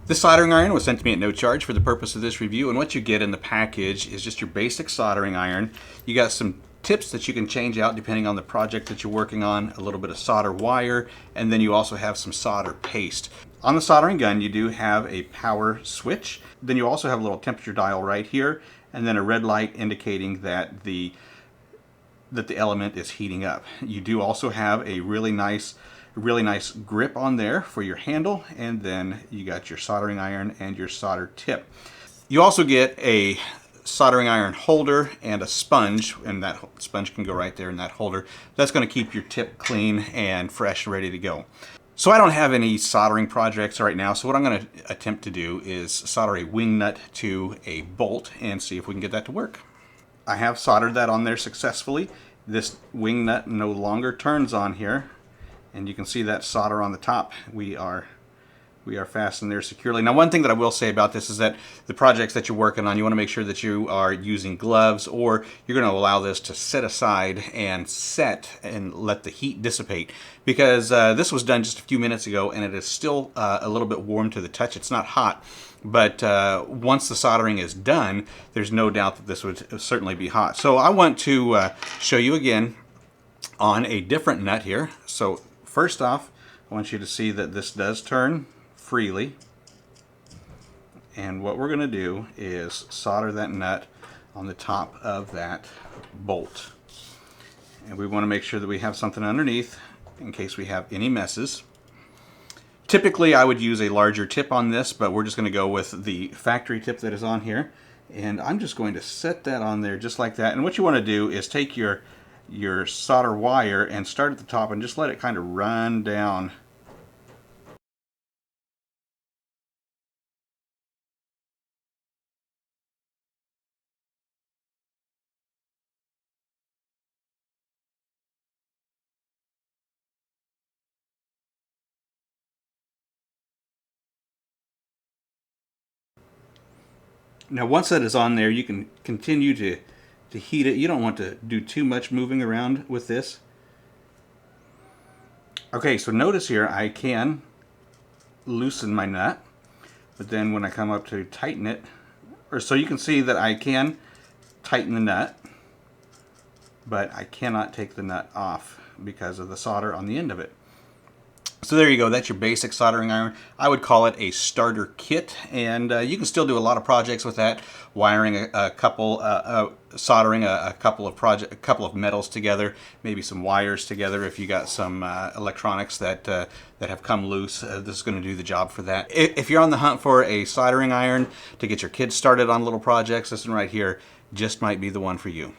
This soldering iron was sent to me at no charge for the purpose of this review, and what you get in the package is just your basic soldering iron. You got some tips that you can change out depending on the project that you're working on, a little bit of solder wire, and then you also have some solder paste. On the soldering gun you do have a power switch, then you also have a little temperature dial right here, and then a red light indicating that the element is heating up. You do also have a really nice grip on there for your handle, and then you got your soldering iron and your solder tip. You also get a soldering iron holder and a sponge, and that sponge can go right there in that holder. That's going to keep your tip clean and fresh and ready to go. So I don't have any soldering projects right now, so what I'm going to attempt to do is solder a wing nut to a bolt and see if we can get that to work. I have soldered that on there successfully. This wing nut no longer turns on here, and you can see that solder on the top. We are fastened there securely. Now, one thing that I will say about this is that the projects that you're working on, you want to make sure that you are using gloves, or you're going to allow this to set aside and set and let the heat dissipate, because this was done just a few minutes ago and it is still a little bit warm to the touch. It's not hot, but once the soldering is done, there's no doubt that this would certainly be hot. So I want to show you again on a different nut here. So first off, I want you to see that this does turn freely, and what we're going to do is solder that nut on the top of that bolt, and we want to make sure that we have something underneath in case we have any messes. Typically I would use a larger tip on this, but we're just going to go with the factory tip that is on here, and I'm just going to set that on there just like that. And what you want to do is take your solder wire and start at the top and just let it kind of run down. Now once that is on there, you can continue to heat it. You don't want to do too much moving around with this. Okay, so notice here I can loosen my nut, but then when I come up to tighten it, so you can see that I can tighten the nut, but I cannot take the nut off because of the solder on the end of it. So there you go, that's your basic soldering iron. I would call it a starter kit, and you can still do a lot of projects with that, wiring a couple, soldering a couple of metals together, maybe some wires together if you got some electronics that have come loose. This is going to do the job for that. If you're on the hunt for a soldering iron to get your kids started on little projects, this one right here just might be the one for you.